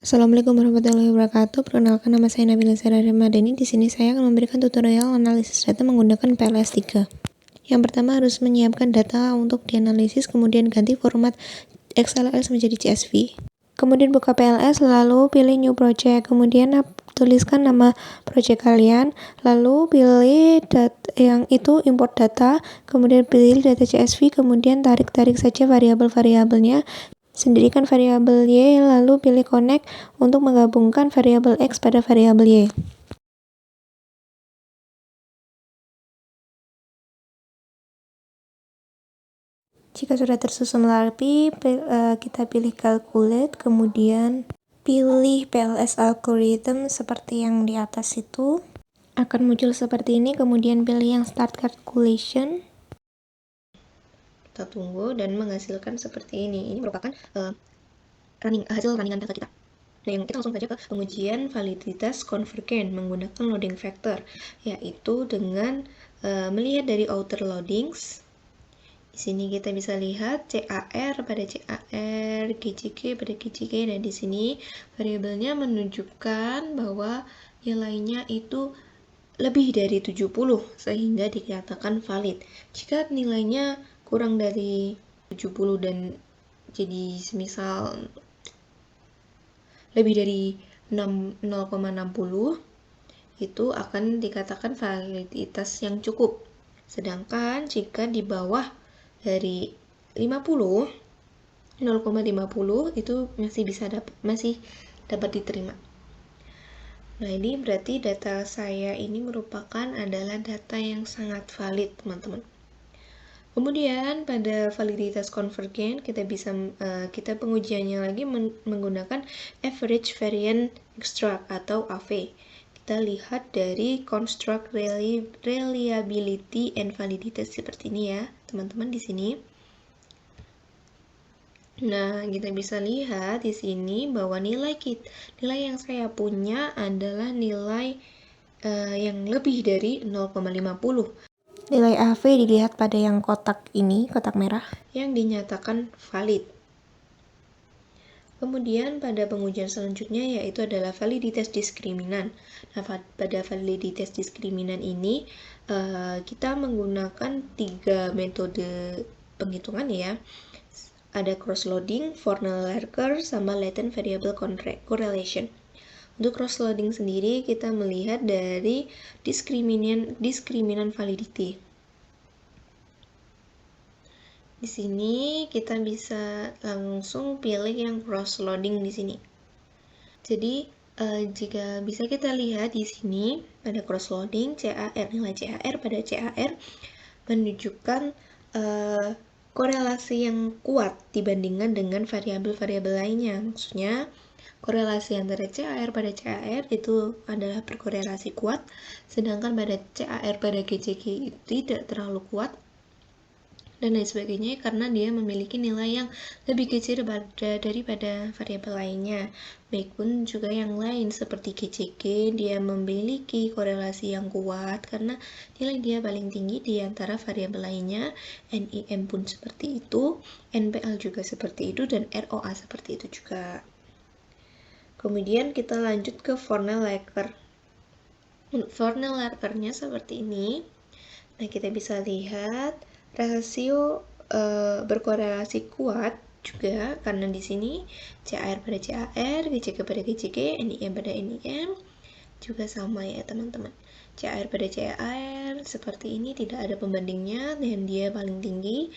Assalamualaikum warahmatullahi wabarakatuh. Perkenalkan, nama saya Nabila Sarah Ramadhani. Di sini saya akan memberikan tutorial analisis data menggunakan PLS3. Yang pertama, harus menyiapkan data untuk dianalisis, kemudian ganti format XLS menjadi CSV. Kemudian buka PLS, lalu pilih New Project, kemudian tuliskan nama project kalian, lalu pilih yang itu import data, kemudian pilih data CSV, kemudian tarik saja variabel-variabelnya. Sendirikan variabel Y, lalu pilih connect untuk menggabungkan variabel X pada variabel Y. Jika sudah tersusun rapi, kita pilih calculate, kemudian pilih PLS algorithm seperti yang di atas itu. Akan muncul seperti ini, kemudian pilih yang start calculation. Kita tunggu dan menghasilkan seperti ini. Ini merupakan hasil runningan data kita. Nah, yang kita langsung saja ke pengujian validitas convergent menggunakan loading factor, yaitu dengan melihat dari outer loadings. Di sini kita bisa lihat CAR pada CAR, GCK pada GCK, dan di sini variabelnya menunjukkan bahwa nilainya itu lebih dari 70 sehingga dikatakan valid. Jika nilainya kurang dari 70 dan jadi semisal lebih dari 0,60 itu akan dikatakan validitas yang cukup. Sedangkan jika di bawah dari 50, 0,50 itu masih dapat diterima. Nah, ini berarti data saya ini merupakan adalah data yang sangat valid, teman-teman. Kemudian pada validitas convergent kita pengujiannya lagi menggunakan average variance extract atau AV. Kita lihat dari construct reliability and validity seperti ini ya, teman-teman di sini. Nah, kita bisa lihat di sini bahwa nilai yang saya punya adalah nilai yang lebih dari 0,50. Nilai AV dilihat pada yang kotak ini, kotak merah, yang dinyatakan valid. Kemudian pada pengujian selanjutnya yaitu adalah validitas diskriminan. Nah, pada validitas diskriminan ini kita menggunakan 3 metode penghitungan ya. Ada cross-loading, Fornell-Larker, sama latent variable correlation. Untuk cross-loading sendiri kita melihat dari diskriminan validity. Di sini kita bisa langsung pilih yang cross-loading di sini. Jadi jika bisa kita lihat di sini pada cross-loading nilai CAR pada CAR menunjukkan korelasi yang kuat dibandingkan dengan variabel-variabel lainnya. Maksudnya korelasi antara CAR pada CAR itu adalah berkorelasi kuat, sedangkan pada CAR pada GCK itu tidak terlalu kuat, dan lain sebagainya, karena dia memiliki nilai yang lebih kecil daripada variabel lainnya. Baikpun juga yang lain seperti GCK, dia memiliki korelasi yang kuat karena nilai dia paling tinggi di antara variabel lainnya. NIM pun seperti itu, NPL juga seperti itu, dan ROA seperti itu juga. Kemudian kita lanjut ke Fornell-Larker. Fornell-Larkernya seperti ini. Nah, kita bisa lihat rasio berkorelasi kuat juga karena di sini CAR pada CAR, GCK pada GCK, NIM pada NIM juga sama ya teman-teman. CAR pada CAR seperti ini tidak ada pembandingnya dan dia paling tinggi,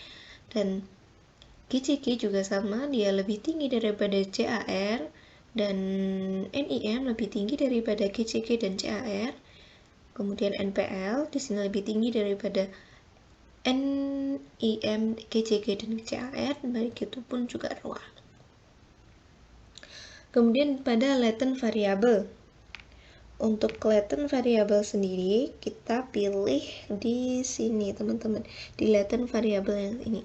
dan GCK juga sama, dia lebih tinggi daripada CAR, dan NIM lebih tinggi daripada GCK dan CAR. Kemudian NPL di sini lebih tinggi daripada NIM, GCK, dan CAR, baik itu pun juga ROA. Kemudian pada latent variable. Untuk latent variable sendiri kita pilih di sini teman-teman, di latent variable yang ini.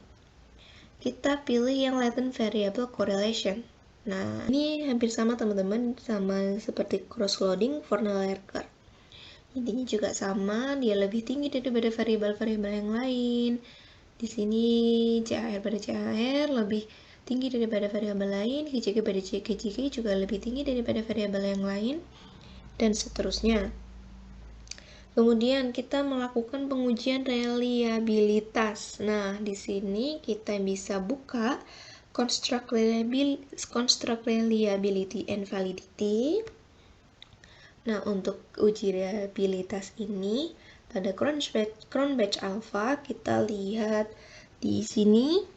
Kita pilih yang latent variable correlation. Nah, ini hampir sama teman-teman, sama seperti cross-loading, Fornell-Larker. Intinya juga sama, dia lebih tinggi daripada variabel-variabel yang lain. Di sini CAR pada CAR lebih tinggi daripada variabel lain, KJG pada KJG juga lebih tinggi daripada variabel yang lain, dan seterusnya. Kemudian kita melakukan pengujian reliabilitas. Nah, di sini kita bisa buka construct reliability and validity. Nah, untuk uji reliabilitas ini pada Cronbach Alpha kita lihat di sini,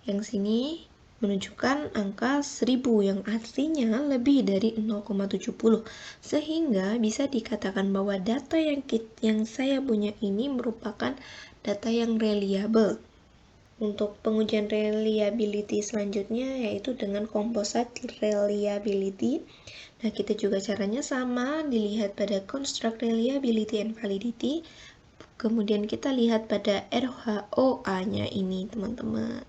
yang sini menunjukkan angka 1000 yang artinya lebih dari 0,70, sehingga bisa dikatakan bahwa data yang saya punya ini merupakan data yang reliable. Untuk pengujian reliability selanjutnya yaitu dengan composite reliability. Nah, kita juga caranya sama, dilihat pada construct reliability and validity. Kemudian kita lihat pada RHOA-nya ini, teman-teman.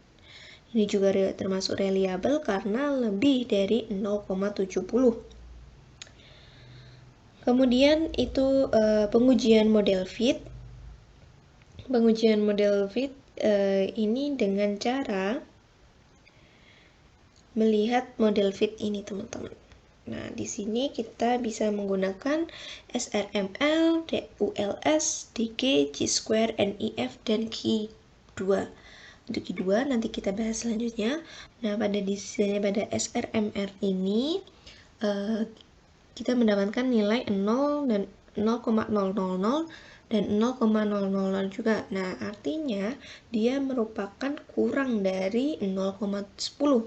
Ini juga termasuk reliable karena lebih dari 0,70. Kemudian itu pengujian model fit. Pengujian model fit ini dengan cara melihat model fit ini, teman-teman. Nah, di sini kita bisa menggunakan SRML, DULS, DG, Chi-square, NIF, dan Q2. Untuk Q2 nanti kita bahas selanjutnya. Nah, pada SRMR ini kita mendapatkan nilai 0 dan 0,000 dan 0,000 juga. Nah, artinya dia merupakan kurang dari 0,10.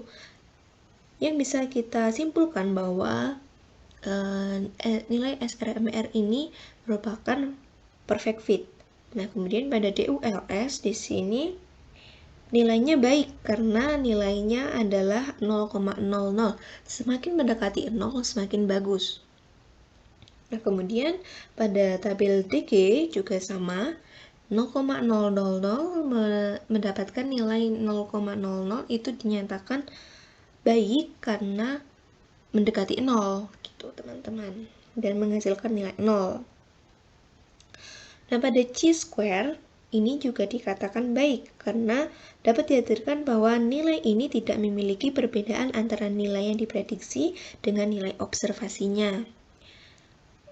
Yang bisa kita simpulkan bahwa nilai SRMR ini merupakan perfect fit. Nah, kemudian pada DULS di sini nilainya baik karena nilainya adalah 0,00. Semakin mendekati 0, semakin bagus. Nah, kemudian pada tabel DG juga sama, 0,000 mendapatkan nilai 0,00 itu dinyatakan baik karena mendekati 0 gitu, teman-teman, dan menghasilkan nilai 0. Nah, pada Chi-square ini juga dikatakan baik karena dapat dihadirkan bahwa nilai ini tidak memiliki perbedaan antara nilai yang diprediksi dengan nilai observasinya.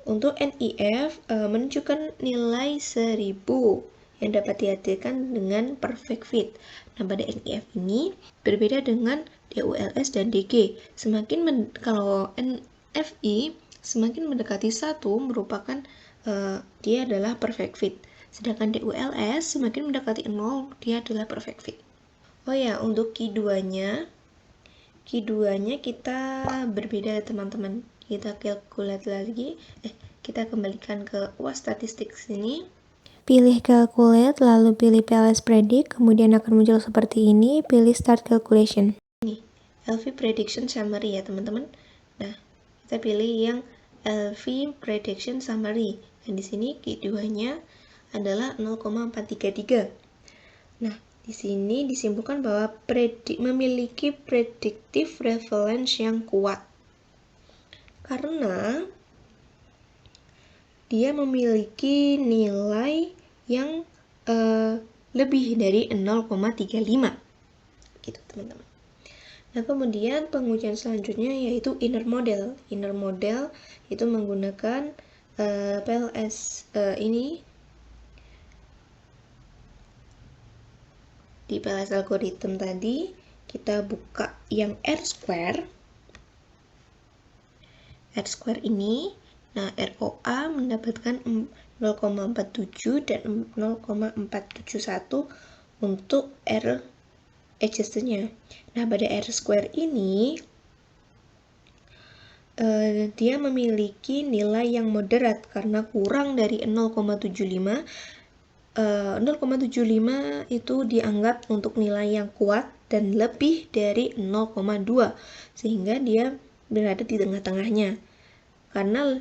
Untuk NIF menunjukkan nilai 1000 yang dapat dihadirkan dengan perfect fit. Nah, pada NIF ini berbeda dengan DULS dan DG. Kalau NFI semakin mendekati 1 merupakan dia adalah perfect fit. Sedangkan DULS semakin mendekati 0, dia adalah perfect fit. Oh ya, untuk Q2-nya kita berbeda, teman-teman. Kita calculate lagi. Kita kembalikan ke UAS statistik sini. Pilih calculate, lalu pilih PLS predict, kemudian akan muncul seperti ini, pilih start calculation. Ini, LV prediction summary ya, teman-teman. Nah, kita pilih yang LV prediction summary. Dan di sini Q2-nya adalah 0,433. Nah, di sini disimpulkan bahwa memiliki predictive prevalence yang kuat. Karena dia memiliki nilai yang lebih dari 0,35. Gitu, teman-teman. Nah, kemudian pengujian selanjutnya yaitu inner model. Inner model itu menggunakan PLS ini. Di PLS algorithm tadi, kita buka yang R-square. R-square ini, nah ROA mendapatkan 0,47 dan 0,471 untuk R adjustnya. Nah, pada R-square ini, dia memiliki nilai yang moderat karena kurang dari 0,75. 0,75 itu dianggap untuk nilai yang kuat dan lebih dari 0,2, sehingga dia berada di tengah-tengahnya. Karena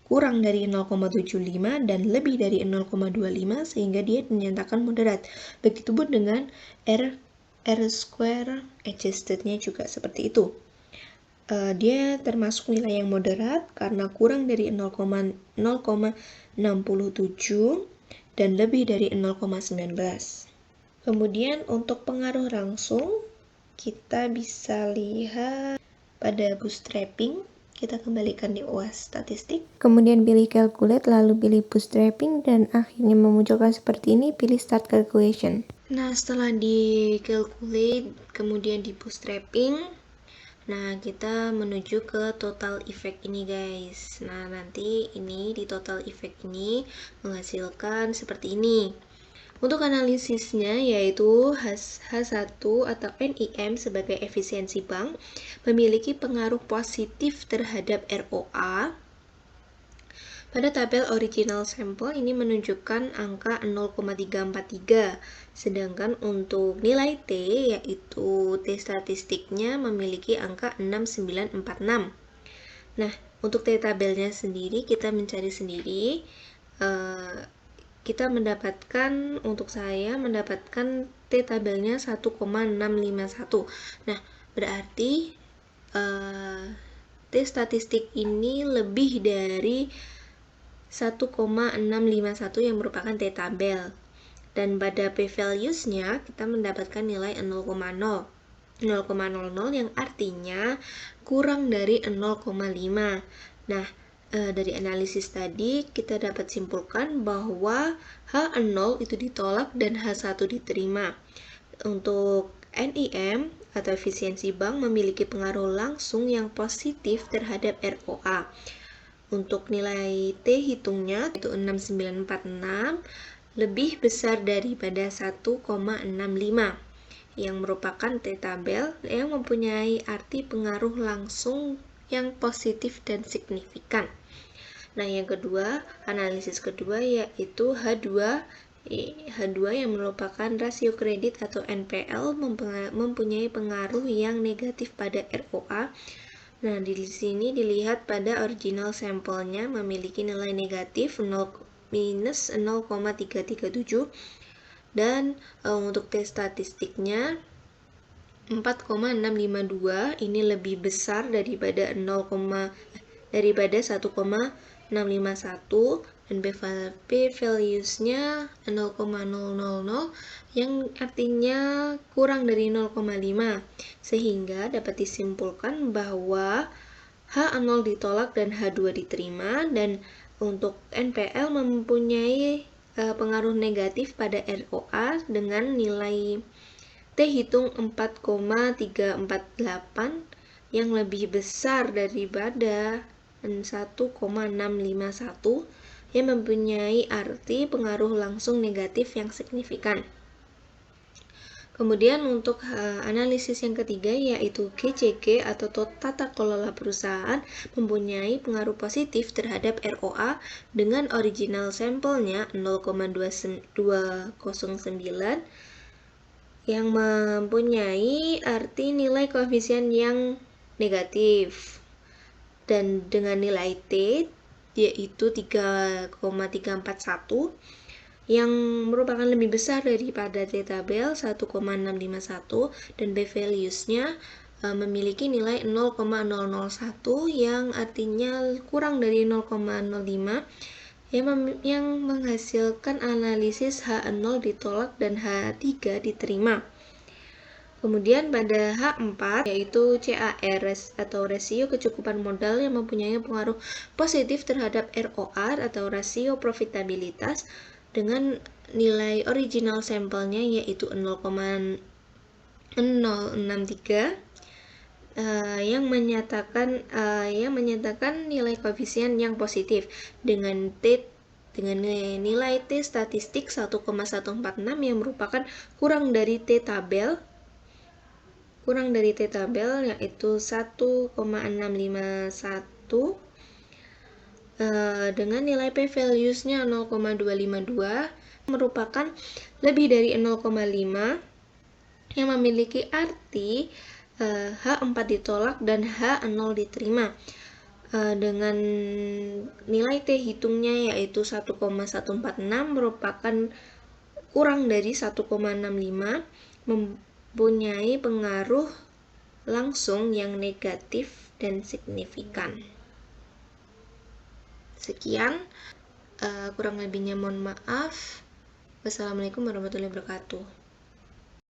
kurang dari 0,75 dan lebih dari 0,25, sehingga dia dinyatakan moderat. Begitupun dengan R-square adjustednya juga seperti itu. Dia termasuk nilai yang moderat karena kurang dari 0,67 dan lebih dari 0,19. Kemudian untuk pengaruh langsung, kita bisa lihat pada bootstrapping. Kita kembalikan di UAS statistik. Kemudian pilih calculate, lalu pilih bootstrapping, dan akhirnya memunculkan seperti ini, pilih start calculation. Nah, setelah di calculate, kemudian di bootstrapping, nah kita menuju ke total effect ini guys. Nah, nanti ini di total effect ini menghasilkan seperti ini. Untuk analisisnya yaitu H1 atau NIM sebagai efisiensi bank memiliki pengaruh positif terhadap ROA. Pada tabel original sampel ini menunjukkan angka 0,343, sedangkan untuk nilai T yaitu T statistiknya memiliki angka 6946. Nah, untuk T tabelnya sendiri kita mencari sendiri. Kita mendapatkan, untuk saya mendapatkan T tabelnya 1,651. Nah, berarti T statistik ini lebih dari 1,651 yang merupakan T tabel. Dan pada p-values-nya kita mendapatkan nilai 0,00 yang artinya kurang dari 0,5. Nah, dari analisis tadi kita dapat simpulkan bahwa H0 itu ditolak dan H1 diterima. Untuk NIM atau efisiensi bank memiliki pengaruh langsung yang positif terhadap ROA. Untuk nilai T hitungnya itu 6946 lebih besar daripada 1,65 yang merupakan T tabel yang mempunyai arti pengaruh langsung yang positif dan signifikan. Nah, yang kedua, analisis kedua yaitu H2 yang merupakan rasio kredit atau NPL mempunyai pengaruh yang negatif pada ROA. Nah, di sini dilihat pada original sampelnya memiliki nilai negatif minus 0,337 dan untuk T statistiknya 4,652 ini lebih besar daripada 1,651 dan p-values-nya 0,000 yang artinya kurang dari 0,5 sehingga dapat disimpulkan bahwa H0 ditolak dan H2 diterima, dan untuk NPL mempunyai pengaruh negatif pada ROA dengan nilai T hitung 4,348 yang lebih besar daripada 1,651 yang mempunyai arti pengaruh langsung negatif yang signifikan. Kemudian untuk analisis yang ketiga yaitu GCG atau tata kelola perusahaan mempunyai pengaruh positif terhadap ROA dengan original sampelnya 0,209 yang mempunyai arti nilai koefisien yang negatif, dan dengan nilai T yaitu 3,341 yang merupakan lebih besar daripada T tabel 1,651 dan p-values-nya memiliki nilai 0,001 yang artinya kurang dari 0,05 yang menghasilkan analisis H0 ditolak dan H3 diterima. Kemudian pada H4 yaitu CAR atau rasio kecukupan modal yang mempunyai pengaruh positif terhadap ROA atau rasio profitabilitas dengan nilai original sampelnya yaitu 0,063 yang menyatakan nilai koefisien yang positif dengan nilai T statistik 1,146 yang merupakan kurang dari T tabel yaitu 1,651 dengan nilai p-values-nya 0,252 merupakan lebih dari 0,5 yang memiliki arti H4 ditolak dan H0 diterima dengan nilai T hitungnya yaitu 1,146 merupakan kurang dari 1,65 mempunyai pengaruh langsung yang negatif dan signifikan. Sekian, kurang lebihnya mohon maaf. Wassalamualaikum warahmatullahi wabarakatuh.